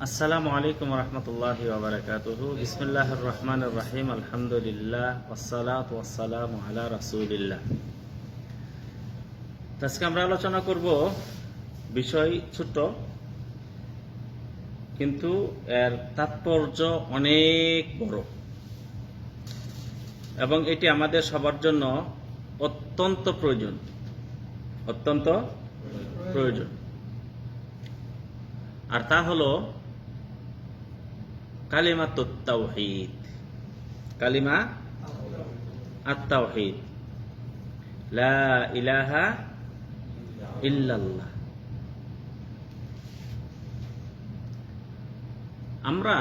আসসালামু আলাইকুম রহমতুল্লাহি ওয়া বারাকাতুহু। বিসমিল্লাহির রহমানির রহিম। আলহামদুলিল্লাহ ওয়াসসালাতু ওয়াসসালামু আলা রাসূলিল্লাহ। আজকে আমরা আলোচনা করব বিষয় ছোট, কিন্তু এর তাৎপর্য অনেক বড় এবং এটি আমাদের সবার জন্য অত্যন্ত প্রয়োজন। আর তা হলো কালিমাতুত তাওহীদ। কালিমা আত-তাওহীদ, লা ইলাহা ইল্লাল্লাহ। আমরা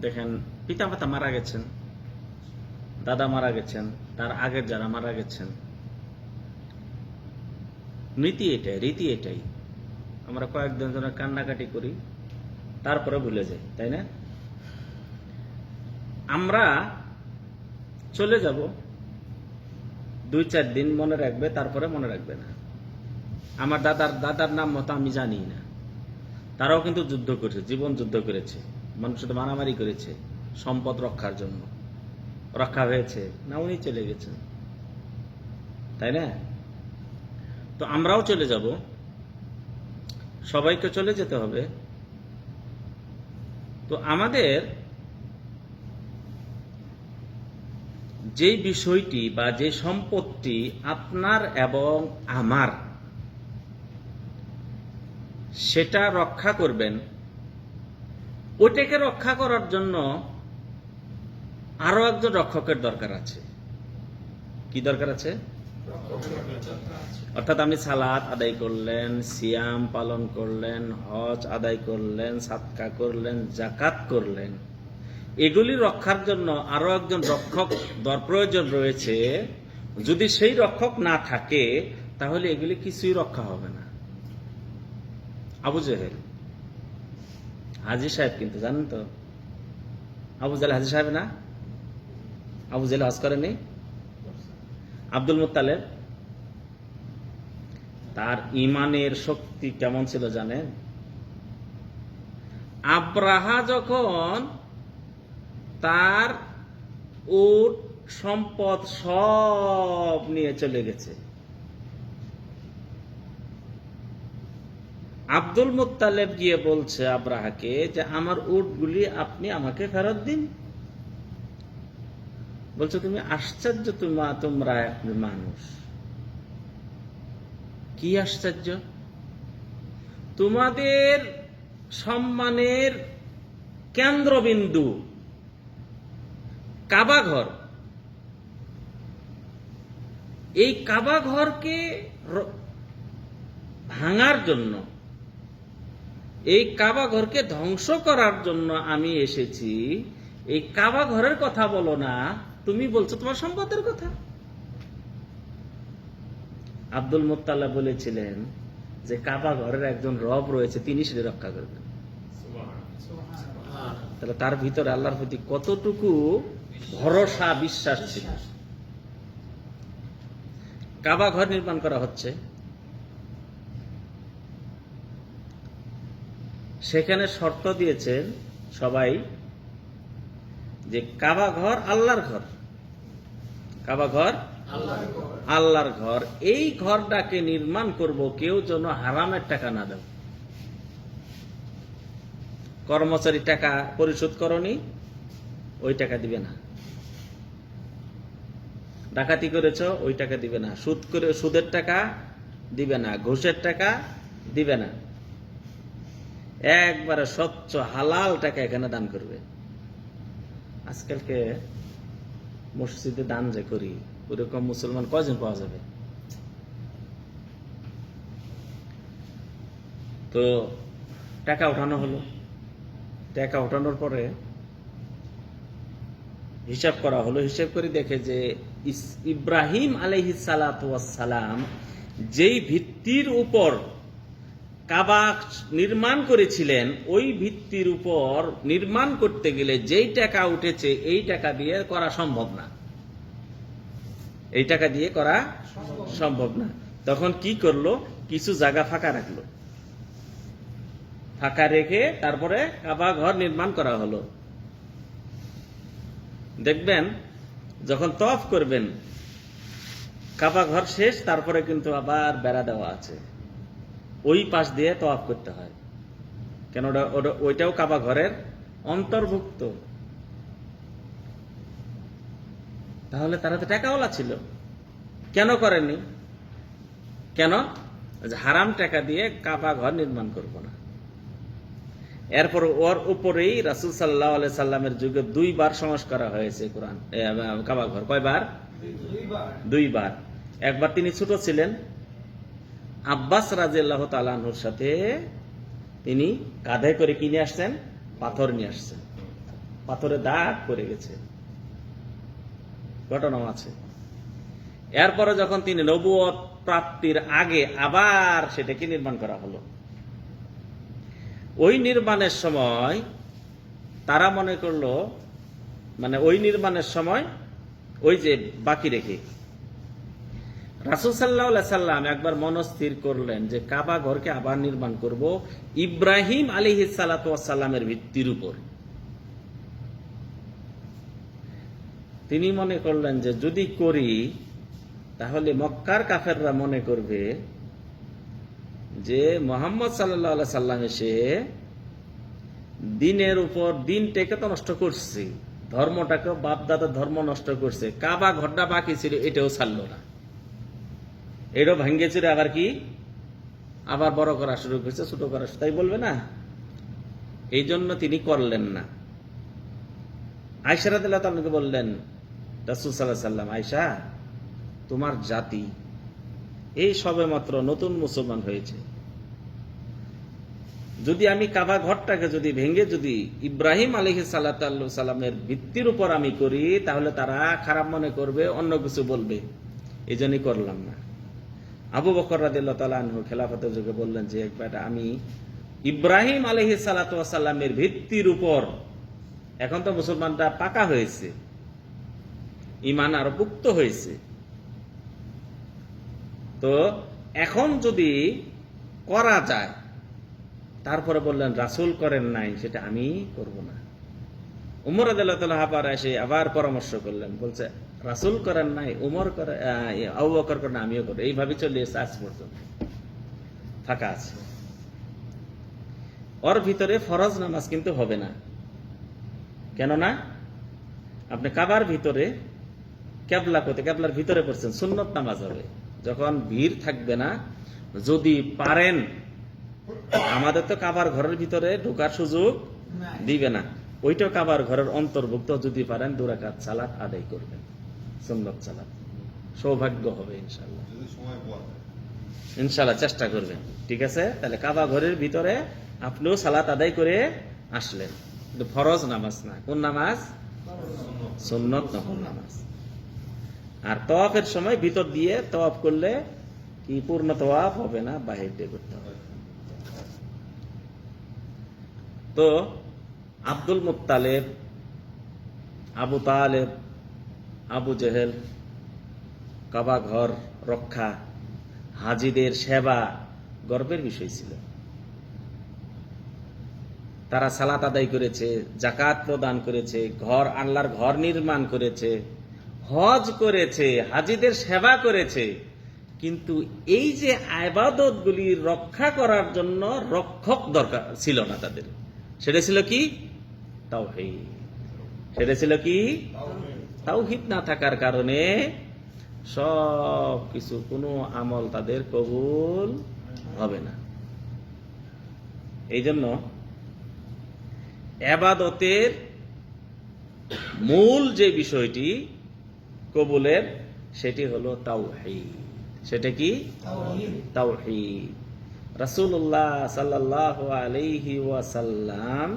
দেখেন, পিতামাতা মারা গেছেন, দাদা মারা গেছেন, তার আগের যারা মারা গেছেন, রীতি এটাই। আমরা কয়েকদিন ধরে কান্নাকাটি করি, তারপরে ভুলে যাই, তাই না? আমরা চলে যাব, 2-4 দিন মনে রাখবে, তারপরে মনে রাখবে না। আমার দাদার নাম মতো আমি জানি না। তারাও কিন্তু যুদ্ধ করেছে, জীবন যুদ্ধ করেছে, মানুষের সাথে মারামারি করেছে সম্পদ রক্ষার জন্য। রক্ষা হয়েছে না? উনি চলে গেছেন, তাই না? তো আমরাও চলে যাব, সবাইকে চলে যেতে হবে। তো আমাদের যে বিষয়টি বা যে সম্পত্তি আপনার এবং আমার, সেটা রক্ষা করবেন, ওটাকে রক্ষা করার জন্য আরো একজন রক্ষকের দরকার আছে। কি দরকার আছে? অর্থাৎ আপনি সালাত আদায় করলেন, সিয়াম পালন করলেন, হজ আদায় করলেন, সাদকা করলেন, যাকাত করলেন, এগুলি রক্ষার জন্য আরো একজন রক্ষক প্রয়োজন রয়েছে। যদি সেই রক্ষক না থাকে, তাহলে এগুলি কিছুই রক্ষা হবে না। আবু জেহেল হাজী সাহেব, কিন্তু জানেন তো আবু জেহেল হাজী সাহেব না? আবু জেহেল হজ করেনি? আব্দুল মুত্তালেব, তার ইমানের শক্তি কেমন ছিল জানেন? আব্রাহা যখন তার উট সম্পদ সব নিয়ে চলে গেছে, আব্দুল মুত্তালেব গিয়ে বলছে আব্রাহাকে যে আমার উটগুলি আপনি আমাকে ফেরত দিন। বলছো তুমি আশ্চর্য, তোমরা মানুষ, কি আশ্চর্য! তোমাদের সম্মানের কেন্দ্রবিন্দু কাবা ঘর, এই কাবা ঘরকে ভাঙার জন্য, এই কাবা ঘরকে ধ্বংস করার জন্য আমি এসেছি। এই কাবা ঘরের কথা বলো না, তুমি বলছো তোমার সম্পদের কথা। আব্দুল মুত্তালিব বলেছিলেন যে কাবা ঘরের একজন রব রয়েছে, তিনি সেটা রক্ষা করবেন। তাহলে তার ভিতরে আল্লাহর প্রতি কতটুকু ভরসা, বিশ্বাস ছিল। কাবা ঘর নির্মাণ করা হচ্ছে, সেখানে শর্ত দিয়েছেন সবাই যে কাবা ঘর আল্লাহর ঘর, কাবা ঘর আল্লাহর ঘর, এই ঘরটাকে নির্মাণ করব, কেউ যেন হারামের টাকা না দেয়। কর্মচারী টাকা পরিশোধ করনি, ওই টাকা দিবে না। ডাকাতি করেছ, ওই টাকা দিবে না। সুদের টাকা দিবে না, ঘুষের টাকা দিবে না। একবারে স্বচ্ছ হালাল টাকা এখানে দান করবে। আজকালকে মসজিদে দান যে করি, ওরকম মুসলমান কয়জন পাওয়া যাবে? তো টাকা উঠানো হলো, টাকা উঠানোর পরে হিসাব করা হলো। হিসাব করে দেখে যে ইব্রাহিম আলাইহিস সালাতু ওয়াস সালাম যেই ভিত্তির উপর কাবা নির্মাণ করেছিলেন, ওই ভিত্তির উপর নির্মাণ করতে গেলে যেই টাকা উঠেছে, এই টাকা দিয়ে করা সম্ভব না। এই টাকা দিয়ে করা সম্ভব না। তখন কি করলো? কিছু জায়গা ফাঁকা রাখলো। ফাঁকা রেখে তারপরে কাবা ঘর নির্মাণ করা হলো। দেখবেন যখন তওয়াফ করবেন কাবা ঘর শেষ, তারপরে কিন্তু আবার বেড়া দেওয়া আছে, ওই পাশ দিয়ে তওয়াফ করতে হয়, কেন ওইটাও কাবা ঘরের অন্তর্ভুক্ত। তাহলে তারা তো টাকাওয়ালা ছিল, কেন করেনি? কেন? হারাম টাকা দিয়ে কাবা ঘর নির্মাণ করব না। এরপর ওর উপরেই রাসূল সাল্লাল্লাহু আলাইহি সাল্লামের যুগে 2 বার সংস্কার করা হয়েছে কোরআন কাবা ঘর। কয়বার? 2 বার। একবার তিনি ছোট ছিলেন, আব্বাস রাদিয়াল্লাহু তাআলা আনহুর সাথে তিনি কাঁধে করে কিনে আসছেন, পাথর নিয়ে আসছেন, পাথরে দাগ পড়ে গেছে, ঘটনাও আছে। এরপরে যখন তিনি নবুয়ত প্রাপ্তির আগে আবার সেটাকে নির্মাণ করা হলো। ওই নির্মাণের সময় তারা মনে করলো, মানে ওই নির্মাণের সময় ওই যে বাকি রেখে রাসূল সাল্লাল্লাহু আলাইহি সাল্লাম একবার মনস্থির করলেন যে কাবা ঘরকে আবার নির্মাণ করব ইব্রাহিম আলাইহিস সালাতু ওয়াস সালামের ভিত্তির উপর। তিনি মনে করলেন যে যদি করি তাহলে মক্কার কাফেররা মনে করবে যে মুহাম্মদ সাল্লাল্লাহু আলাইহি সাল্লাম এসে দিনের উপর দিনটাকে তো নষ্ট করছে, ধর্মটাকে বাপদাদার ধর্ম নষ্ট করছে, কাবা ঘরটা বাকি ছিল এটাও ছাড়লো না, এটাও ভেঙে ছিল, আবার কি আবার বড় করা শুরু করছে, ছোট করা, তাই বলবে না? এই জন্য তিনি করলেন না। আয়েশা রাদিয়াল্লাহু তাআলাকে বললেন রাসূল সাল্লাল্লাহু আলাইহি সাল্লাম, আয়েশা তোমার জাতি এই সবে মাত্র নতুন মুসলমান হয়েছে, যদি আমি কাবা ঘরটাকে যদি ভেঙে যদি ইব্রাহিম আলাইহিস সালামের ভিত্তির উপর আমি করি তাহলে তারা খারাপ মনে করবে, অন্য কিছু বলবে, এই জন্যই করলাম না। আবু বকর রাদিয়াল্লাহু তাআলা আনহু খেলাফতের যুগে বললেন যে একবার আমি ইব্রাহিম আলাইহিস সালামের ভিত্তির উপর, এখন তো মুসলমানরা পাকা হয়েছে, ঈমান আরো পুক্ত হয়েছে, তো এখন যদি করা যায়, তারপরে বললেন রাসূল করেন নাই, সেটা আমি করব না। উমর রাদিয়াল্লাহু তাআলা আবার এসে আবার পরামর্শ করলেন, বলছে রাসূল করেন নাই, উমর করে, আবু বকর করেন, আমিও করব, এইভাবে চলে এসে আজ পর্যন্ত ফাঁকা আছে। ওর ভিতরে ফরজ নামাজ কিন্তু হবে না, কেননা আপনি কাবার ভিতরে কেবলার ভিতরে পড়ছেন, সুন্নত নামাজ হবে, যখন ভিড় থাকবে না, যদি পারেন, আমাদের তো কাবার ঘরের ভিতরে ঢোকার সুযোগ দিবে না, ওইটাও কাবার ঘরের অন্তর্ভুক্ত, যদি পারেন 2 রাকাত সালাত আদায় করবেন, সুন্নত সালাত, সৌভাগ্য হবে ইনশাআল্লাহ, ইনশাআল্লাহ চেষ্টা করবেন, ঠিক আছে? তাহলে কাবা ঘরের ভিতরে আপনিও সালাত আদায় করে আসলেন, কিন্তু ফরজ নামাজ না। কোন নামাজ? সুন্নত নফল নামাজ। আর তওয়াফের সময় ভিতর দিয়ে তওয়াফ করলে কি পূর্ণ তওয়াফ হবে না, বাহির দিয়ে করতে হবে। তো আব্দুল মুত্তালিব, আবু তালেব, আবু জেহেল কাবা ঘর রক্ষা, হাজিদের সেবা গর্বের বিষয় ছিল। তারা সালাত আদায় করেছে, যাকাত প্রদান করেছে, আল্লাহর ঘর নির্মাণ করেছে, হজ করেছে, হাজিদের সেবা করেছে, কিন্তু এই যে ইবাদতগুলি রক্ষা করার জন্য রক্ষক দরকার ছিল না তাদের। সেটা ছিল কি? তাওহীদ। সেটা ছিল কি? তাওহীদ না থাকার কারণে সব কিছু, কোনো আমল তাদের কবুল হবে না। এই জন্য ইবাদতের মূল যে বিষয়টি কবুলের, সেটি হলো তাওহীদ। সেটা কি? তাওহীদ। রাসূলুল্লাহ সাল্লাল্লাহু আলাইহি ওয়াসাল্লাম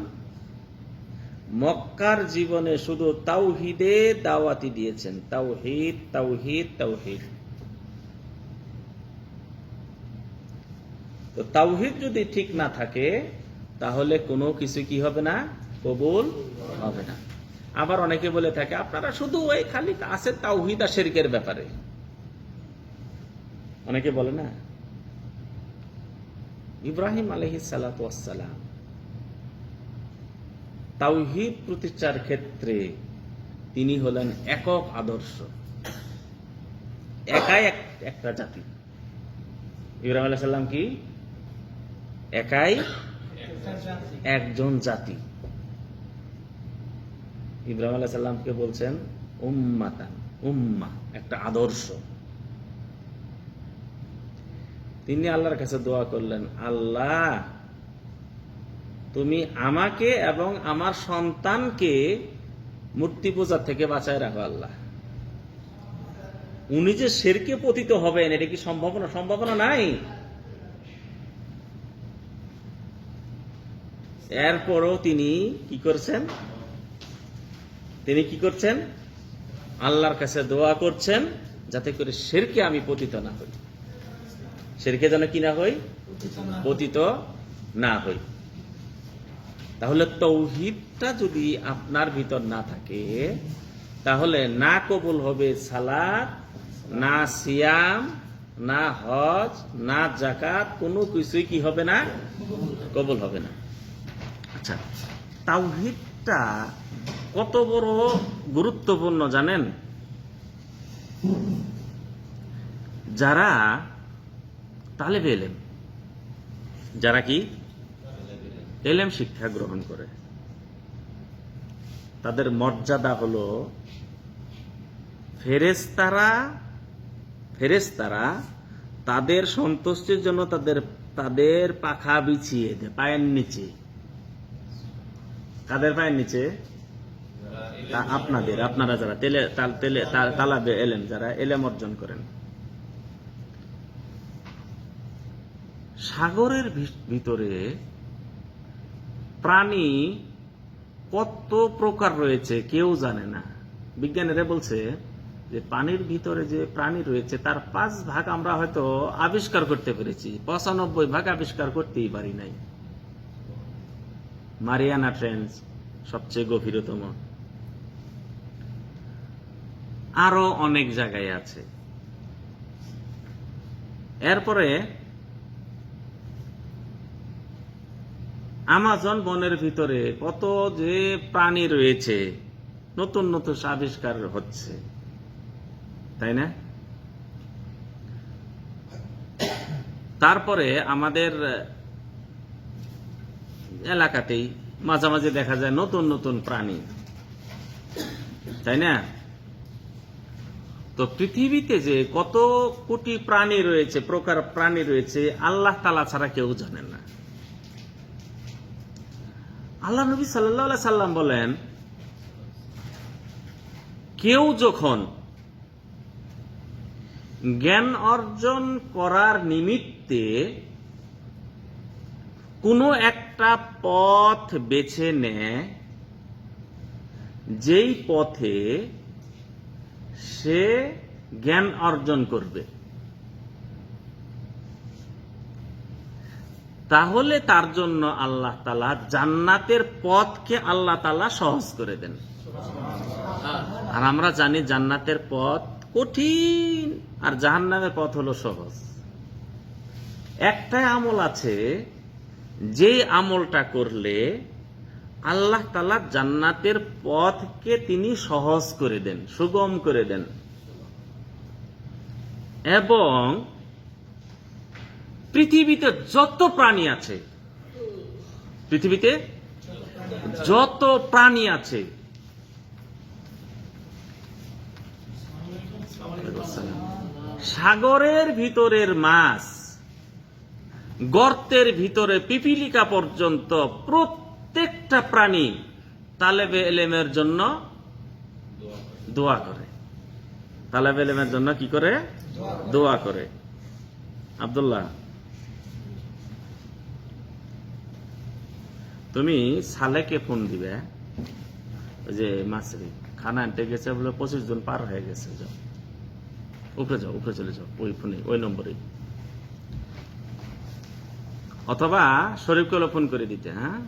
মক্কার জীবনে শুধু তাওহীদে দাওয়াতি দিয়েছেন, তাওহীদ, তাওহীদ, তাওহীদ। তো তাওহীদ যদি ঠিক না থাকে তাহলে কোনো কিছু কি হবে না? কবুল হবে না। আবার অনেকে বলে থাকে আপনারা শুধু ওই খালি আছে তাওহীদ আর শিরকের ব্যাপারে, অনেকে বলে না। ইব্রাহিম আলাইহিস সালাতু ওয়াস সালাম তাওহীদ প্রতিষ্ঠার ক্ষেত্রে তিনি হলেন একক আদর্শ, একাই একটা জাতি। ইব্রাহিম আলাইহিস সালাম কি একাই একজন জাতি। ইব্রাহিম আলাইহিস সালামকে বলছেন উম্মাতান, উম্মা, একটা আদর্শ। তিনি আল্লাহর কাছে দোয়া করলেন, আল্লাহ তুমি আমাকে এবং আমার সন্তানকে মূর্তি পূজা থেকে বাঁচায় রাখো। আল্লাহ, উনি যে শিরকে পতিত হবেন এটা কি সম্ভাবনা? সম্ভাবনা নাই। এরপরও তিনি কি করছেন? তিনি কি করছেন? আল্লাহর কাছে দোয়া করছেন যাতে করে শিরকে আমি পতিত না হই, শিরকে যেন কি না হই, পতিত না হই। তাহলে তাওহীদটা যদি আপনার ভিতর না থাকে তাহলে না কবুল হবে সালাত, না সিয়াম, না হজ, না যাকাত, কোনো কিছুই কি হবে না, কবুল হবে না। আচ্ছা, তাওহীদটা কত বড় গুরুত্বপূর্ণ জানেন? যারা তালেবে ইলম, যারা কি ইলম শিক্ষা গ্রহণ করে, তাদের মর্যাদা হলো ফেরেশতারা তাদের সন্তুষ্টির জন্য তাদের পাখা বিছিয়ে দেয় পায়ের নিচে। কাদের পায়ের নিচে? আপনারা যারা তালেবে ইলম, যারা ইলম অর্জন করেন। সাগরের ভিতরে প্রাণী কত প্রকার রয়েছে কেউ জানে না। বিজ্ঞানীরা বলছে যে পানির ভিতরে যে প্রাণী রয়েছে তার 5 ভাগ আমরা হয়তো আবিষ্কার করতে পেরেছি, 95 ভাগ আবিষ্কার করতেই পারি নাই। মারিয়ানা ট্রেঞ্চ সবচেয়ে গভীরতম, আরো অনেক জায়গায় আছে। এরপরে আমাজন বনের ভিতরে কত যে প্রাণী রয়েছে, নতুন নতুন আবিষ্কার হচ্ছে, তাই না? তারপরে আমাদের এলাকাতেই মাঝে মাঝে দেখা যায় নতুন নতুন প্রাণী, তাই না? তো পৃথিবীতে যে কত কোটি প্রাণী রয়েছে, প্রকার প্রাণী রয়েছে, আল্লাহ তাআলা ছাড়া কেউ জানে না। আল্লাহ নবী সাল্লাল্লাহু আলাইহি সাল্লাম বলেন, কেউ যখন জ্ঞান অর্জন করার নিমিত্তে কোনো একটা পথ বেছে নেয়, যেই পথে সে জ্ঞান অর্জন করবে, তাহলে তার জন্য আল্লাহ তাআলা জান্নাতের পথকে আল্লাহ তাআলা সহজ করে দেন। আর আমরা জানি জান্নাতের পথ কঠিন আর জাহান্নামের পথ হলো সহজ। একটাই আমল আছে, যে আমলটা করলে আল্লাহ তাআলা জান্নাতের পথকে তিনি সহজ করে দেন, সুগম করে দেন। এবং পৃথিবীতে যত প্রাণী আছে, পৃথিবীতে যত প্রাণী আছে, সাগরের ভিতরের মাছ, গর্তের ভিতরে পিপিলিকা পর্যন্ত প্রত্যেকটা প্রাণী তালেবে ইলমের জন্য দোয়া করে। তালেবে ইলমের জন্য কি করে? দোয়া করে। আব্দুল্লাহ, তুমি সালেকে ফোন দিবে, ওই যে মাছরি খানা আনতে গেছে বলে 25 জন পার হয়ে গেছে, যাও উপরে যাও, উপরে চলে যাও, ওই ফোনে ওই নম্বরে। অথবা শরীফকে ফোন করে দিতে, হ্যাঁ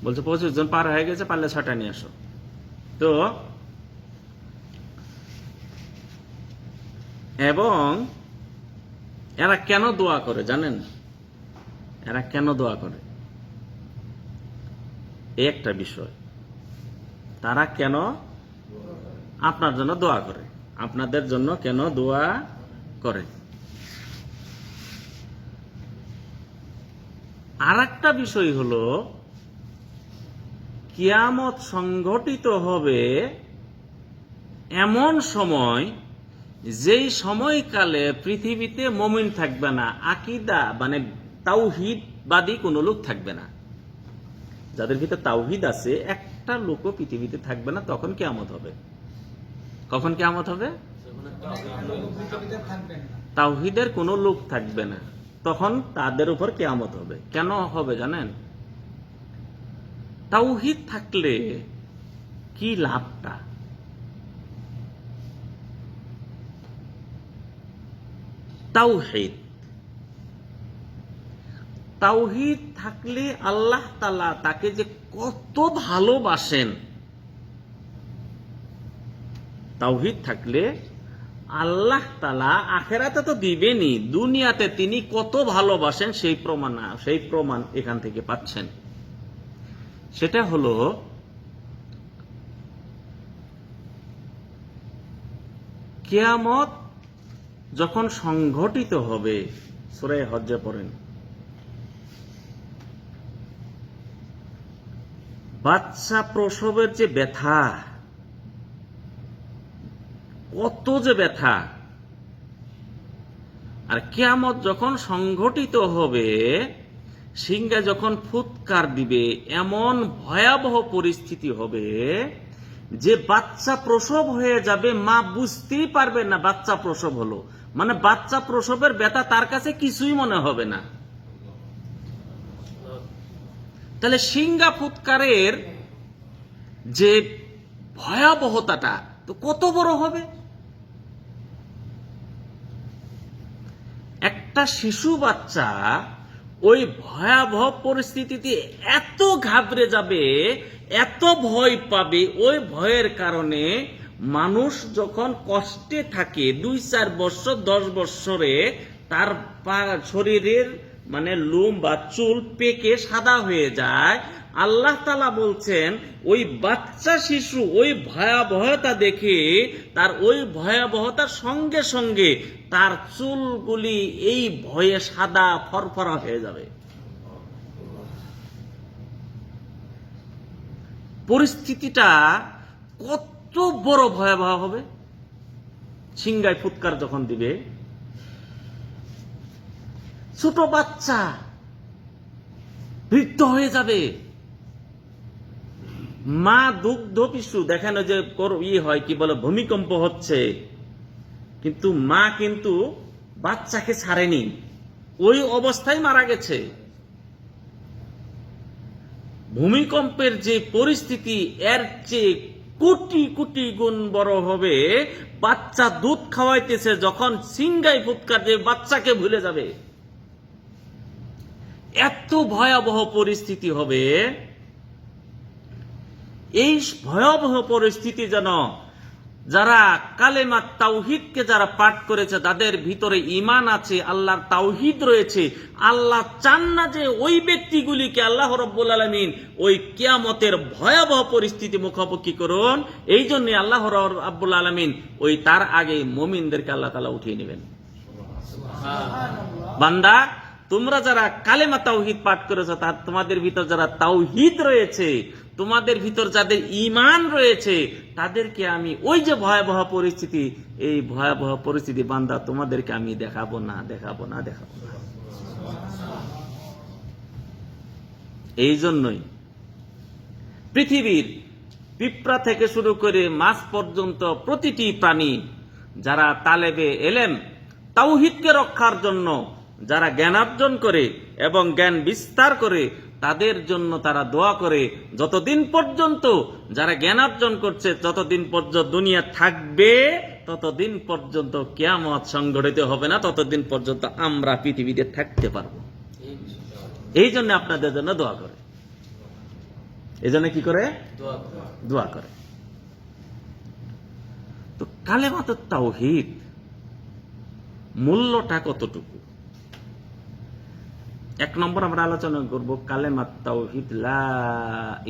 বলছে 25 জন পার হয়ে গেছে, পারলে 6টা নিয়ে আসো। তো এবং এরা কেন দোয়া করে জানেন? এরা কেন দোয়া করে? এই একটা বিষয়। তারা কেন আপনার জন্য দোয়া করে, আপনাদের জন্য কেন দোয়া করে। আর একটা বিষয় হলো, কিয়ামত সংঘটিত হবে এমন সময়, যেই সময়কালে পৃথিবীতে মুমিন থাকবে না, আকীদা মানে তাওহীদবাদী কোনো লোক থাকবে না। যাদের ভিতরে তাওহীদ আছে একটা লোকও পৃথিবীতে থাকবে না। তখন কিয়ামত হবে। কখন কিয়ামত হবে? তাওহীদের কোনো লোক থাকবে না, তখন তাদের উপর কিয়ামত হবে। কেন হবে জানেন? তাওহীদ থাকলে কি লাভটা? তাওহীদ থাকলে আল্লাহ তাআলা তাকে যে কত ভালোবাসেন। তাওহীদ থাকলে আল্লাহ তাআলা আখিরাতে তো দিবেনই, দুনিয়াতে তিনি কত ভালোবাসেন সেই প্রমাণ এখান থেকে পাচ্ছেন। সেটা হলো, কিয়ামত যখন সংঘটিত হবে, সূরা হজ্জে পড়েন, বাচ্চা প্রসবের যে ব্যথা, কত যে ব্যথা, আর কিয়ামত যখন সংঘটিত হবে, সিংহা যখন ফুৎকার দিবে, এমন ভয়াবহ পরিস্থিতি হবে যে বাচ্চা প্রসব হয়ে যাবে, মা বুঝতেই পারবে না বাচ্চা প্রসব হলো। মানে বাচ্চা প্রসবের ব্যথা তার কাছে কিছুই মনে হবে না। তাহলে সিংহা ফুৎকারের যে ভয়াবহতাটা তো কত বড় হবে। একটা শিশু বাচ্চা ওই ভয়াবহ পরিস্থিতিতে এত ঘাবড়ে যাবে, এত ভয় পাবে, ওই ভয়ের কারণে মানুষ যখন কষ্টে থাকে 2-4 বছর 10 বছরে, তার শরীরের মানে লোম বা চুল পেকে সাদা হয়ে যায়। আল্লাহ তাআলা বলছেন, ওই বাচ্চা শিশু ওই ভয়াবহতা দেখে, তার ওই ভয়াবহতার সঙ্গে সঙ্গে তার চুলগুলি এই ভয়ে সাদা ফরফরা হয়ে যাবে। পরিস্থিতিটা কত বড় ভয়াবহ হবে। সিংহায় ফুৎকার যখন দিবে, ছোট বাচ্চা বৃদ্ধ হয়ে যাবে। মা দুগ্ধ পিছু দেখেন যে হয় কি বলে, ভূমিকম্প হচ্ছে, কিন্তু মা কিন্তু বাচ্চাকে ছাড়েনি, ওই অবস্থায় মারা গেছে। ভূমিকম্পের যে পরিস্থিতি এর চেয়ে কোটি কোটি গুণ বড় হবে। বাচ্চা দুধ খাওয়াইতেছে, যখন সিংহায় ফুৎকার দিয়ে বাচ্চাকে ভুলে যাবে। এত ভয়াবহ পরিস্থিতি হবে। এই ভয়াবহ পরিস্থিতি যেন যারা কালেমা তাওহীদকে যারা পাঠ করেছে, তাদের ভিতরে ঈমান আছে, আল্লাহর তাওহীদ রয়েছে, আল্লাহ চান না যে ওই ব্যক্তিগুলিকে আল্লাহ রাব্বুল আলামিন ওই কিয়ামতের ভয়াবহ পরিস্থিতি মুখোমুখি করুন। এই জন্য আল্লাহ রাব্বুল আলামিন ওই তার আগে মুমিনদেরকে আল্লাহ তাআলা উঠিয়ে নেবেন। বান্দা, তোমরা যারা কালেমা তাওহীদ পাঠ করেছো, তার তোমাদের ভিতর যারা তাওহীদ রয়েছে, তোমাদের ভিতর যাদের ঈমান রয়েছে, তাদেরকে আমি ওই যে ভয়াবহ পরিস্থিতি, এই ভয়াবহ পরিস্থিতি বান্দা তোমাদেরকে আমি দেখাবো না। এই জন্যই পৃথিবীর পিঁপড়া থেকে শুরু করে মাছ পর্যন্ত প্রতিটি প্রাণী যারা তালেবে এলেম, তাওহীদকে রক্ষার জন্য যারা জ্ঞানার্জন করে এবং জ্ঞান বিস্তার করে, তাদের জন্য তারা দোয়া করে। যতদিন পর্যন্ত যারা জ্ঞানার্জন করছে, যতদিন পর্যন্ত দুনিয়া থাকবে, ততদিন পর্যন্ত কিয়ামত সংঘটিত হবে না, ততদিন পর্যন্ত আমরা পৃথিবীতে থাকতে পারবো। এই জন্য আপনাদের জন্য দোয়া করে। এই জন্য কি করে? দোয়া করে। তো কালেমাতুত তাওহীদ মূল্যটা কতটুকু? এক নম্বর আমরা আলোচনা করব কালেমাত তাওহীদ লা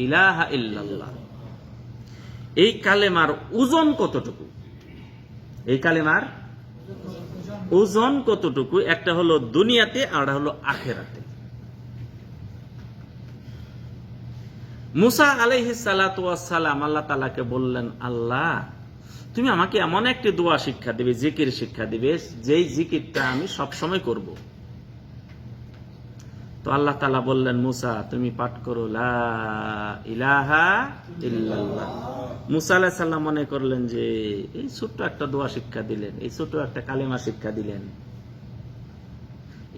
ইলাহা ইল্লাল্লাহ। এই কালেমার ওজন কতটুকু? এই কালেমার ওজন কতটুকু? একটা হলো দুনিয়াতে আর হলো আখিরাতে। মুসা আলাইহিস সালাতু ওয়াস সালাম আল্লাহ তাআলাকে বললেন, আল্লাহ তুমি আমাকে এমন একটি দোয়া শিক্ষা দিবে, জিকির শিক্ষা দিবে, যেই জিকিরটা আমি সব সময় করব। তো আল্লাহ তাআলা বললেন, মুসা তুমি পাঠ করো লা ইলাহা ইল্লাল্লাহ। মুসা আলাইহিস সালাম মনে করলেন যে এই ছোট্ট একটা দোয়া শিক্ষা দিলেন, এই ছোট্ট একটা কালেমা শিক্ষা দিলেন,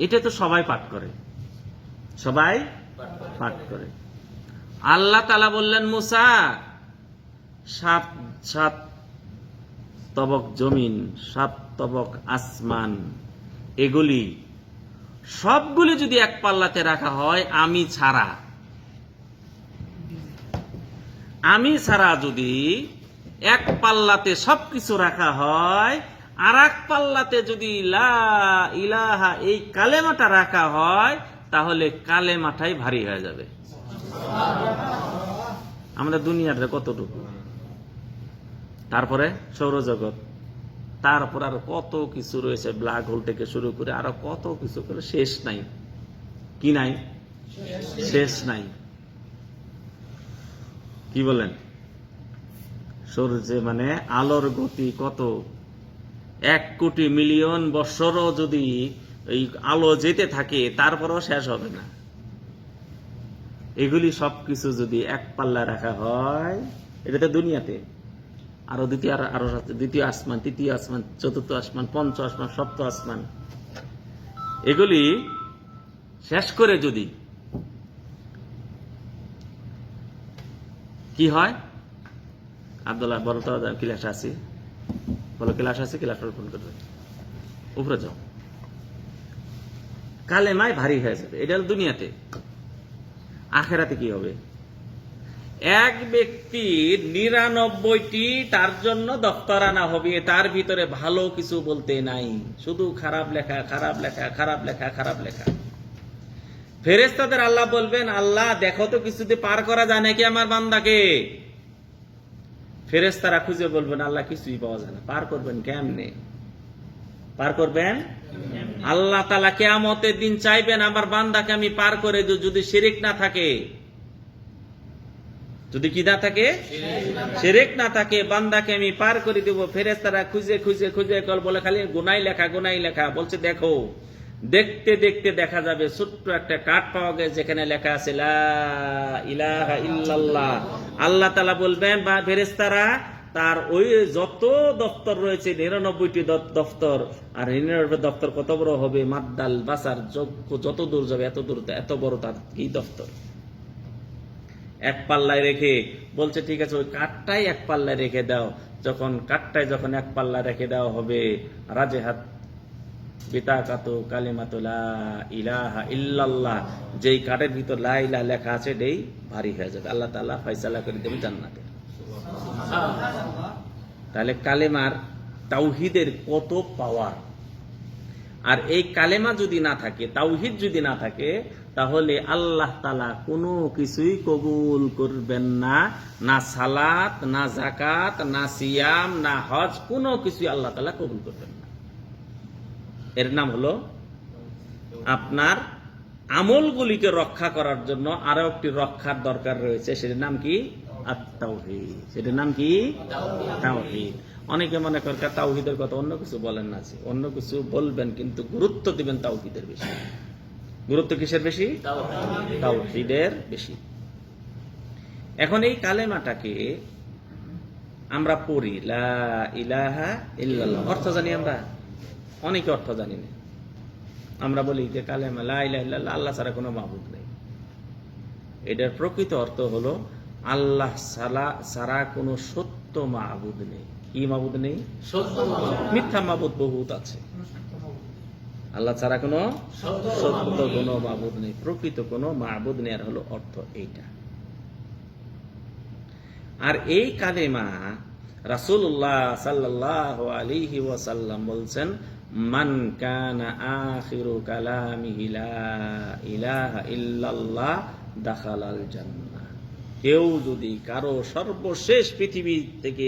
এটা তো সবাই পাঠ করে, সবাই পাঠ করে। আল্লাহ তাআলা বললেন, মুসা সাত সাত তবক জমিন, সাত তবক আসমান, এগুলি সবগুলি যদি এক পাল্লাতে রাখা হয়, আমি ছাড়া যদি এক পাল্লাতে সবকিছু রাখা হয়, আর এক পাল্লাতে যদি লা ইলাহা এই কালেমাটা রাখা হয়, তাহলে কালেমাটাই ভারী হয়ে যাবে। আমাদের দুনিয়াটা কতটুকু, তারপরে সৌরজগৎ, তারপর আরো কত কিছু রয়েছে, ব্ল্যাক হোল থেকে শুরু করে আরো কত কিছু করে শেষ নাই। কি নাই? শেষ নাই। কি বলেন? সূর্যে মানে আলোর গতি কত, 1 কোটি মিলিয়ন বছরও যদি এই আলো যেতে থাকে, তারপরও শেষ হবে না। এগুলি সবকিছু যদি এক পাল্লা রাখা হয়, এটা তো দুনিয়াতে, আরো দ্বিতীয় আসমান, তৃতীয় আসমান, চতুর্থ আসমান, পঞ্চম আসমান, সপ্তম আসমান, এগুলি শেষ করে যদি কি হয়? আব্দুল্লাহ বলো তো, ক্লাস আছে? বলো ক্লাস আছে, ক্লাস ফোন করবে, উপরে যাও। কালেমায় ভারী হয়ে যাবে, এটা হলো দুনিয়াতে। আখেরাতে কি হবে? এক ব্যক্তির 99টি তার জন্য দফতরানা হবে, তার ভিতরে ভালো কিছু বলতে নাই, শুধু খারাপ লেখা, খারাপ লেখা, খারাপ লেখা, খারাপ লেখা। ফেরেশতাদের আল্লাহ বলবেন, আল্লাহ দেখো তো কিছুতে পার করা যায় নাকি আমার বান্দাকে। ফেরেশতারা খুঁজে বলবেন, আল্লাহ কিছুই পাওয়া যায় না। পার করবেন কেমনে? পার করবেন? আল্লাহ তাআলা কিয়ামতের দিন চাইবেন, আমার বান্দাকে আমি পার করে দিই, যদি শিরক না থাকে, যদি কি না থাকে, শিরক না থাকে, বান্দাকে আমি পার করে দেব। ফেরেশতারা খুঁজে খুঁজে খুঁজে বলে খালি গুনাই লেখা, গুনাই লেখা। বলছে দেখো, দেখতে দেখতে দেখা যাবে ছোট্ট একটা কাঠ পাওয়া গেছে, যেখানে লেখা আছে লা ইলাহা ইল্লাল্লাহ। আল্লাহ তাআলা বলবেন, বা ফেরেশতারা তার ওই যত দপ্তর রয়েছে, 99টি দপ্তর, আর 99 দপ্তর কত বড় হবে, মাদ্দাল বাসার, যত দূর যাবে এত দূর, এত বড় তার কি দপ্তর। এক পাল্লায় রেখে বলছে, ঠিক আছে ওই কাঠটাই এক পাল্লায় রেখে দাও। যখন কাঠটাই যখন এক পাল্লায় রেখে দেওয়া হবে, রাজেহাত বিতাকাতু কালিমাতু লা ইলাহা ইল্লাল্লাহ, যেই কাঠের ভিতর লা ইলাহা লেখা আছে, এটাই ভারী হয়ে যাবে। আল্লাহ তাআলা ফয়সালা করে দেবেন জান্নাতে। তাহলে কালেমার তাওহীদের কত পাওয়ার। আর এই কালেমা যদি না থাকে, তাওহীদ যদি না থাকে, তাহলে আল্লাহ তাআলা কোনো কিছুই কবুল করবেন না। না সালাত, না যাকাত, না সিয়াম, না হজ, কোনো কিছুই আল্লাহ তাআলা কবুল করবেন না। এর নাম হলো, আপনার আমলগুলিকে রক্ষা করার জন্য আরো একটি রক্ষার দরকার রয়েছে, সেটার নাম কি? আত-তাওহীদ। সেটার নাম কি? তাওহীদ। অনেকে মনে করে তাওহীদের কথা অন্য কিছু বলেন না, অন্য কিছু বলবেন, কিন্তু গুরুত্ব দিবেন তাওহীদের বেশি। গুরুত্ব কিসের বেশি? তাওহীদের বেশি। এখন এই কালেমাটাকে আমরা পড়ি, লা ইলাহা ইল্লাল্লাহ, অর্থ জানি আমরা? অনেকে অর্থ জানি না। আমরা বলি যে কালেমা লা ইলাহা ইল্লাল্লাহ, আল্লাহ ছাড়া কোনো মাবুদ নেই। এটার প্রকৃত অর্থ হলো আল্লাহ ছাড়া কোনো সত্য মাবুদ নেই। কি মাবুদ নেই? মিথ্যা মাবুদ বহুত আছে, আল্লাহ ছাড়া কোনো সত্য কোনো মাবুদ নেই, প্রকৃত কোনো মাবুদ নেই। আর হলো অর্থ এইটা। আর এই কালেমা রাসূলুল্লাহ সাল্লাল্লাহু আলাইহি ওয়াসাল্লাম বলছেন, মান কানা আখিরু কালামিহি লা ইলাহা ইল্লাল্লাহ দাখালাল জান্নাহ। কেউ যদি কারো সর্বশেষ পৃথিবী থেকে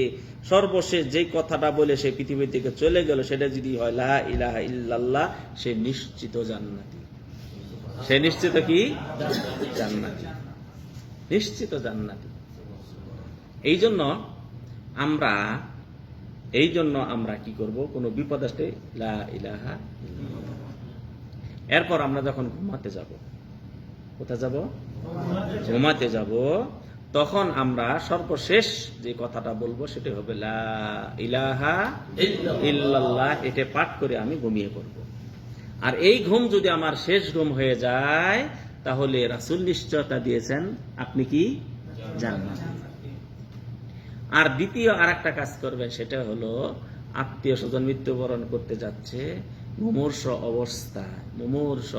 সর্বশেষ যে কথাটা বলে সে পৃথিবী থেকে চলে গেল সেটা যদি হয় লা ইলাহা ইল্লাল্লাহ, সে নিশ্চিত জান্নাতি। সে নিশ্চিত কি? জান্নাতি, নিশ্চিত জান্নাতি। এই জন্য আমরা কি করব? কোনো বিপদ আসলে লা ইলাহা ইল্লাল্লাহ। এরপর আমরা যখন ঘুমাতে যাব, কোথায় যাব? ঘুমাতে যাব, তখন আমরা সর্বশেষ যে কথাটা বলবো সেটা হবে লা ইলাহা ইল্লাল্লাহ। এটা পাঠ করে আমি ঘুমিয়ে পড়ব। আর এই ঘুম যদি আমার শেষ ঘুম হয়ে যায়, তাহলে রাসূল নিশ্চয়তা দিয়েছেন আপনি কি? জান্নাত। আর দ্বিতীয় আর একটা কাজ করবেন, সেটা হলো আত্মীয় স্বজন মৃত্যুবরণ করতে যাচ্ছে মুমূর্ষ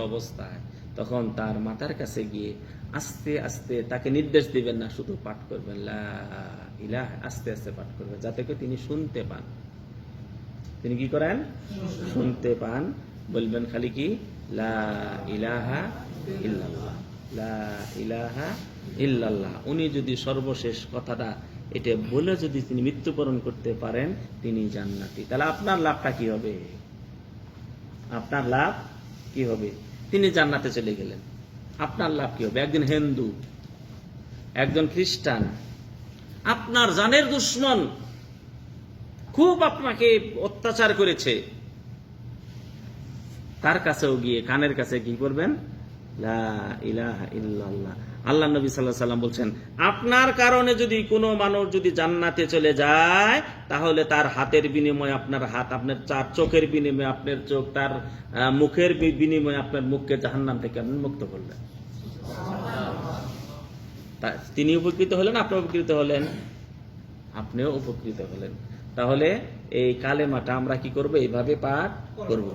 অবস্থায়, তখন তার মাতার কাছে গিয়ে আস্তে আস্তে তাকে নির্দেশ দিবেন না, শুধু পাঠ করবেন লা ইলাহা, আস্তে আস্তে পাঠ করবেন, যাতে করে তিনি শুনতে পান। তিনি কি করেন? শুনতে পান। বলবেন খালি কি? লা ইলাহা ইল্লাল্লাহ, লা ইলাহা ইল্লাল্লাহ। উনি যদি সর্বশেষ কথাটা এটা বলে যদি তিনি মৃত্যুবরণ করতে পারেন, তিনি জান্নাতি। তাহলে আপনার লাভটা কি হবে? আপনার লাভ কি হবে? তিনি জান্নাতে চলে গেলেন। আপনার লাভ কি হবে? একজন হিন্দু, একজন খ্রিস্টান, আপনার জানের দুশমন, খুব আপনাকে অত্যাচার করেছে, তার কাছেও গিয়ে কানের কাছে কি করবেন? লা ইলাহা ইল্লাল্লাহ। আল্লাহ নবী সাল্লাল্লাহু আলাইহি ওয়াসাল্লাম বলছেন, আপনার কারণে যদি কোনো মানুষ যদি জান্নাতে চলে যায়, তাহলে তার হাতের বিনিময়ে আপনার হাত, আপনার চার চোখের বিনিময়ে আপনার চোখ, তার মুখের বিনিময়ে আপনার মুখকে জাহান্নাম থেকে আপনি মুক্ত করলেন। তিনি উপকৃত হলেন, আপনি উপকৃত হলেন, আপনিও উপকৃত হলেন। তাহলে এই কালেমাটা আমরা কি করব? এইভাবে পাঠ করব।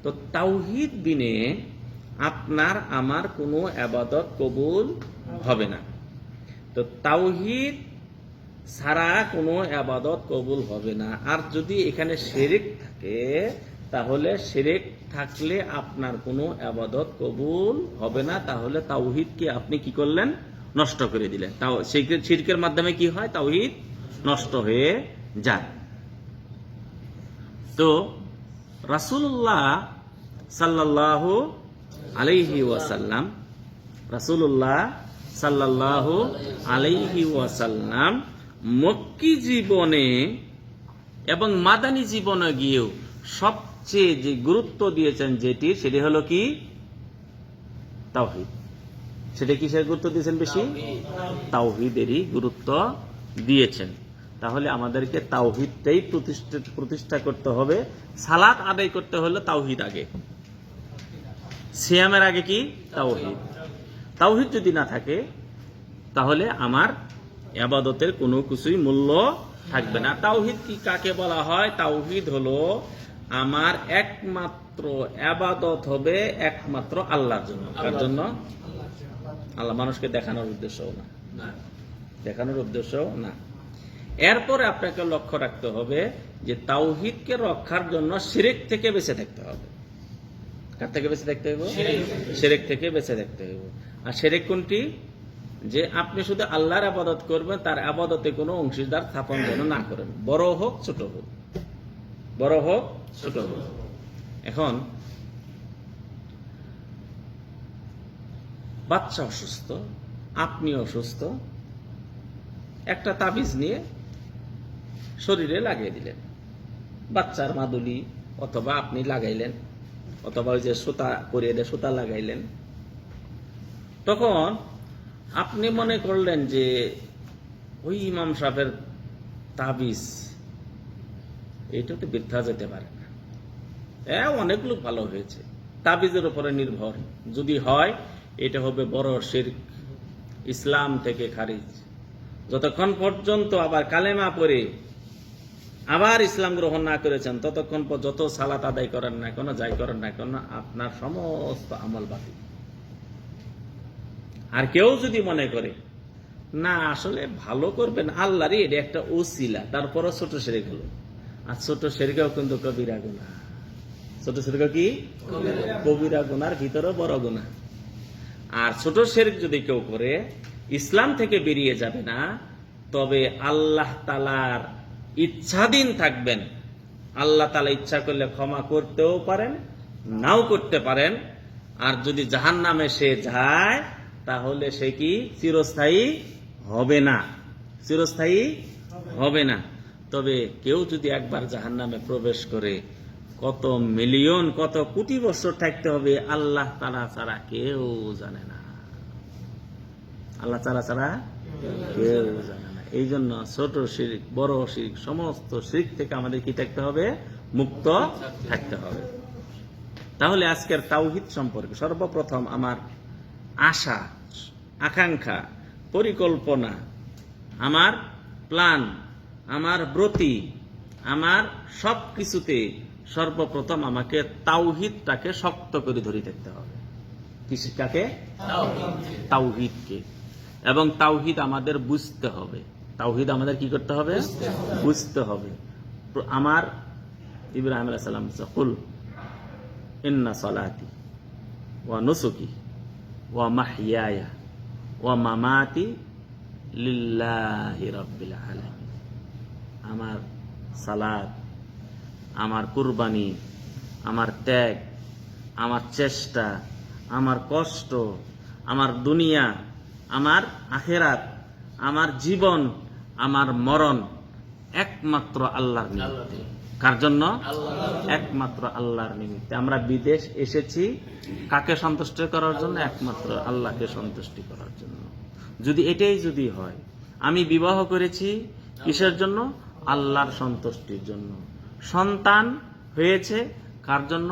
তো তাওহীদ বিনে আপনার আমার কোনো ইবাদত কবুল হবে না। তো তাওহীদ ছাড়া কোনো ইবাদত কবুল হবে না। আর যদি এখানে শিরক থাকে, তাহলে শিরক থাকলে আপনার কোনো ইবাদত কবুল হবে না। তাহলে তাওহীদকে আপনি কি করলেন? নষ্ট করে দিলেন। তাও শিরকের মাধ্যমে কি হয়? তাওহীদ নষ্ট হয়ে যায়। তো রাসূলুল্লাহ সাল্লাল্লাহু আলাইহি ওয়াসাল্লাম, রাসূলুল্লাহ সাল্লাল্লাহু আলাইহি ওয়াসাল্লাম মক্কি জীবনে এবং মাদানী জীবনে গিয়েও সবচেয়ে যে গুরুত্ব দিয়েছেন সেটি হলো কি? তাওহীদ। সেটা কিসের গুরুত্ব দিয়েছেন বেশি? তাওহীদেরই গুরুত্ব দিয়েছেন। তাহলে আমাদেরকে তাওহীদটাই প্রতিষ্ঠা করতে হবে। সালাত আদায় করতে হলে তাওহীদ আগে, সিয়ামের আগে কি? তাওহীদ। তাওহীদ যদি না থাকে, তাহলে আমার ইবাদতের কোনো কিছুই মূল্য থাকবে না। তাওহীদ কি কাকে বলা হয়? তাওহীদ হলো আমার একমাত্র ইবাদত হবে একমাত্র আল্লাহর জন্য। কার জন্য? আল্লাহ। মানুষকে দেখানোর উদ্দেশ্যও না, দেখানোর উদ্দেশ্যও না। এরপরে আপনাকে লক্ষ্য রাখতে হবে যে তাওহীদকে রক্ষার জন্য শিরক থেকে বেঁচে থাকতে হবে। কার থেকে বেঁচে থাকতে হবে? শিরক থেকে বেঁচে থাকতে হবে। আর শিরক কোনটি? যে আপনি শুধু আল্লাহর ইবাদত করবেন, তার ইবাদতে কোনো অংশীদার স্থাপন যেন না করেন, বড় হোক ছোট হোক, বড় হোক ছোট হোক। এখন বাচ্চা অসুস্থ, আপনি অসুস্থ, একটা তাবিজ নিয়ে শরীরে লাগিয়ে দিলেন, বাচ্চার মাদুলি, অথবা আপনি লাগাইলেন, অথবা ওই যে সুতা করিয়ে দিয়ে সুতা লাগাইলেন। তখন আপনি মনে করলেন যে ওই ইমাম সাহেবের তাবিজ এটা তো বৃথা যেতে পারে না, অনেক লোক ভালো হয়েছে। তাবিজের উপরে নির্ভর যদি হয়, এটা হবে বড় শিরক, ইসলাম থেকে খারিজ। যতক্ষণ পর্যন্ত আবার কালেমা পড়ে আবার ইসলাম গ্রহণ না করেছেন, ততক্ষণ যত সালাত আদায় করেন না কেন, যাই করেন না কেন, আপনার সমস্ত আমল বাতিল। আর কেউ যদি মনে করে না আসলে ভালো করবেন আল্লাহরই, এটা একটা ওসিলা, তারপরও ছোট শিরক হলো। আর ছোট শিরকেও কিন্তু কবিরা গুনাহ। ছোট শিরক কি? কবিরা গুনার ভিতরে বড় গুনাহ। আর ছোট শিরক যদি কেউ করে ইসলাম থেকে বেরিয়ে যাবে না, তবে আল্লাহ তাআলার ইচ্ছাধীন থাকবেন। আল্লাহ তাআলা ইচ্ছা করলে ক্ষমা করতেও পারেন, নাও করতে পারেন। আর যদি জাহান্নামে সে যায়, তাহলে সে কি চিরস্থায়ী হবে না, চিরস্থায়ী হবে না। তবে কেউ যদি একবার জাহান্নামে প্রবেশ করে, কত মিলিয়ন কত কোটি বছর থাকতে হবে আল্লাহ তাআলা ছাড়া কেউ জানে না, আল্লাহ তাআলা ছাড়া কেউ জানে না। এই জন্য ছোট শিরক বড় শিরক সমস্ত শিরক থেকে আমাদের কি থাকতে হবে? মুক্ত থাকতে হবে। তাহলে আজকের তাওহীদ সম্পর্কে সর্বপ্রথম আমার আশা, আকাঙ্ক্ষা, পরিকল্পনা, আমার প্ল্যান, আমার ব্রতি, আমার সব কিছুতে সর্বপ্রথম আমাকে তাওহীদটাকে শক্ত করে ধরে থাকতে হবে। কিসটাকে? তাওহীদকে। এবং তাওহীদ আমাদের বুঝতে হবে। তাওহীদ আমাদের কি করতে হবে? বুঝতে হবে। আমার ইব্রাহিম আলাইহিস সালাম কুল ইন্না সালাতি ওয়া নুসুকি ওয়া মাহইয়ায়া ওয়া মামাতি লিল্লাহি রাব্বিল আলামিন। আমার সালাত, আমার কুরবানি, আমার ত্যাগ, আমার চেষ্টা, আমার কষ্ট, আমার দুনিয়া, আমার আখিরাত, আমার জীবন, আমার মরণ একমাত্র আল্লাহর নিমিত্তে। কার জন্য? একমাত্র আল্লাহর নিমিত্তে। আমরা বিদেশ এসেছি কাকে সন্তুষ্ট করার জন্য? একমাত্র আল্লাহকে সন্তুষ্টি করার জন্য। যদি এটাই যদি হয়, আমি বিবাহ করেছি কিসের জন্য? আল্লাহর সন্তুষ্টির জন্য। সন্তান হয়েছে কার জন্য?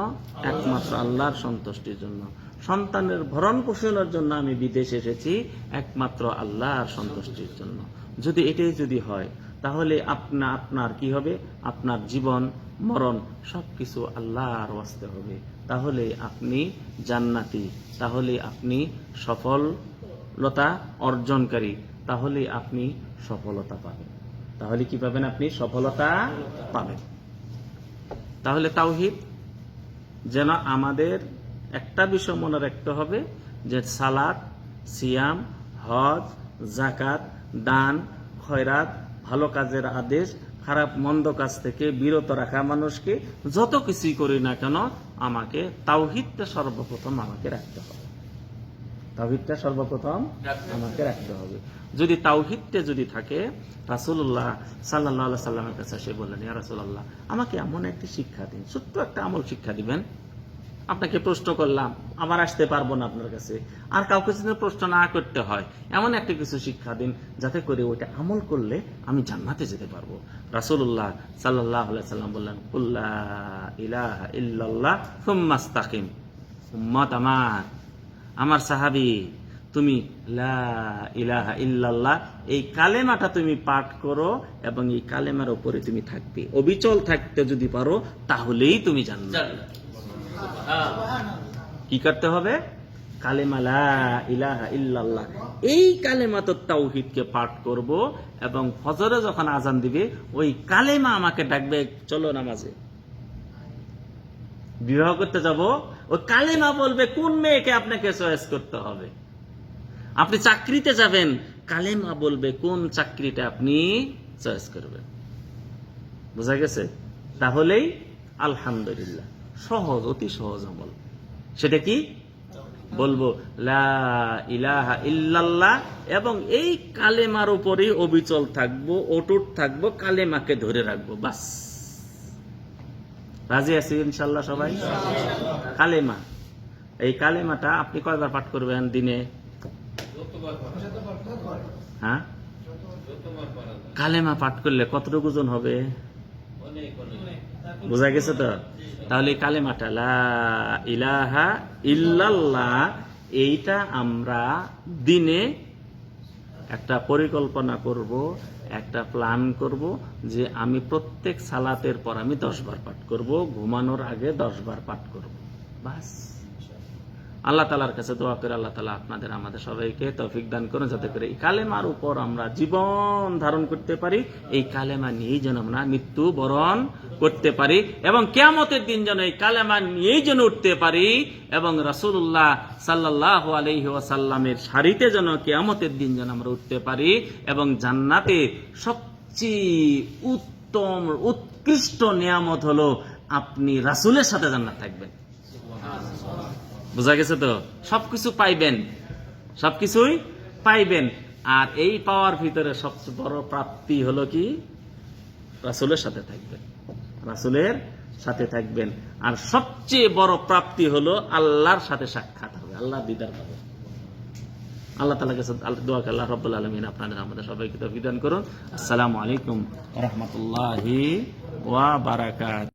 একমাত্র আল্লাহর সন্তুষ্টির জন্য। সন্তানের ভরণ পোষণের জন্য আমি বিদেশ এসেছি একমাত্র আল্লাহর সন্তুষ্টির জন্য। যদি এটাই যদি হয়, তাহলে আপনার কি হবে? আপনার জীবন মরণ সবকিছু আল্লাহর ওয়াস্তে হবে। তাহলে আপনি জান্নাতি, তাহলে আপনি সফলতা অর্জনকারী, তাহলে আপনি সফলতা পাবেন। তাহলে কি পাবেন? আপনি সফলতা পাবেন। তাহলে তাওহীদ যেন আমাদের একটা বিষয় মনে রাখতে হবে যে সালাত, সিয়াম, হজ, যাকাত, দান, খয়রাত, ভালো কাজের আদেশ, খারাপ মন্দ কাজ থেকে বিরত রাখা, মানুষকে যত কিছুই করি না কেন আমাকে তাওহীদটা সর্বপ্রথম আমাকে রাখতে হবে। তাওহীদটা সর্বপ্রথম আমাকে রাখতে হবে। যদি তাওহীদটা যদি থাকে, রাসূলুল্লাহ সাল্লাল্লাহু আলাইহি সাল্লামের কাছে এসে বললেন, ইয়া রাসূলুল্লাহ, আমাকে এমন একটি শিক্ষা দিন, ছোট্ট একটা আমল শিক্ষা দিবেন। আপনাকে প্রশ্ন করলাম, আবার আসতে পারবো না আপনার কাছে, আর কাউকে যদি প্রশ্ন না করতে হয়, এমন একটা কিছু শিক্ষা দিন যাতে করে ওইটা আমল করলে আমি জান্নাতে যেতে পারবো। রাসূলুল্লাহ সাল্লাল্লাহু আলাইহি সাল্লাম বললেন, কুল লা ইলাহা ইল্লাল্লাহ সুম্মা ইসতাকিম। উম্মত আমার সাহাবী, তুমি লা ইলাহা ইল্লাল্লাহ এই কালেমাটা তুমি পাঠ করো এবং এই কালেমার উপরে তুমি থাকবে, অবিচল থাকতে যদি পারো তাহলেই তুমি জান্নাত। কি করতে হবে? কালেমা লা ইলাহা ইল্লাল্লাহ, এই কালেমাতুত তাওহীদকে পাঠ করব এবং ফজরে যখন আজান দিবে ওই কালেমা আমাকে ডাকবে, চলো নামাজে। বিবাহ করতে যাব, ওই কালেমা বলবে কোন মেয়েকে আপনাকে চয়েস করতে হবে। আপনি চাকরিতে যাবেন, কালেমা বলবে কোন চাকরিটা আপনি চয়েস করবেন। বুঝা গেছে? তাহলেই আলহামদুলিল্লাহ, সহজ, অতি সহজ আমল। সেটা কি? বলবো লা ইলাহা ইল্লাল্লাহ এবং এই কালেমার উপরেই অবিচল থাকবো, অটুট থাকবো, কালেমাকে ধরে রাখবো, বাস। রাজি আছি ইনশাআল্লাহ সবাই? কালেমা, এই কালেমাটা আপনি কয়বার পাঠ করবেন দিনে? হ্যাঁ, কালেমা পাঠ করলে কতটুকু ওজন হবে? বোঝা গেছে তো? তাহলে কালেমাটা লা ইলাহা ইল্লাল্লাহ এইটা আমরা দিনে একটা পরিকল্পনা করব, একটা প্ল্যান করব যে আমি প্রত্যেক সালাতের পর আমি 10 বার পাঠ করব, ঘুমানোর আগে 10 বার পাঠ করব, বাস। আল্লাহ তাআলার কাছে দোয়া করে আল্লাহ তাআলা আপনাদের আমাদের সবাইকে তৌফিক দান করুন, যাতে করে এই কালেমার উপর আমরা জীবন ধারণ করতে পারি, এই কালেমা নিয়েই যেন আমরা মৃত্যু বরণ করতে পারি, এবং কিয়ামতের দিন যেন এই কালেমা নিয়েই যেন উঠতে পারি, এবং রাসূলুল্লাহ সাল্লাল্লাহু আলাইহি ওয়াসাল্লামের সারিতে যেন কিয়ামতের দিন যেন আমরা উঠতে পারি, এবং জান্নাতে সবচেয়ে উত্তম উৎকৃষ্ট নিয়ামত হলো আপনি রাসূলের সাথে জান্নাত থাকবেন। বোঝা গেছে তো? সবকিছু পাইবেন, সবকিছুই পাইবেন। আর এই পাওয়ার ভিতরে সবচেয়ে বড় প্রাপ্তি হলো কি? রাসূলের সাথে থাকবেন, রাসূলের সাথে থাকবেন। আর সবচেয়ে বড় প্রাপ্তি হলো আল্লাহর সাথে সাক্ষাৎ হবে, আল্লাহ দিদার পাবে। আল্লাহ তাআলার কাছে দোয়া করে আল্লাহ রাব্বুল আলামিন আপনাদের আমাদের সবাইকে তৌফিক দান করুন। আসসালামু আলাইকুম ওয়া রাহমাতুল্লাহি ওয়া বারাকাতুহু।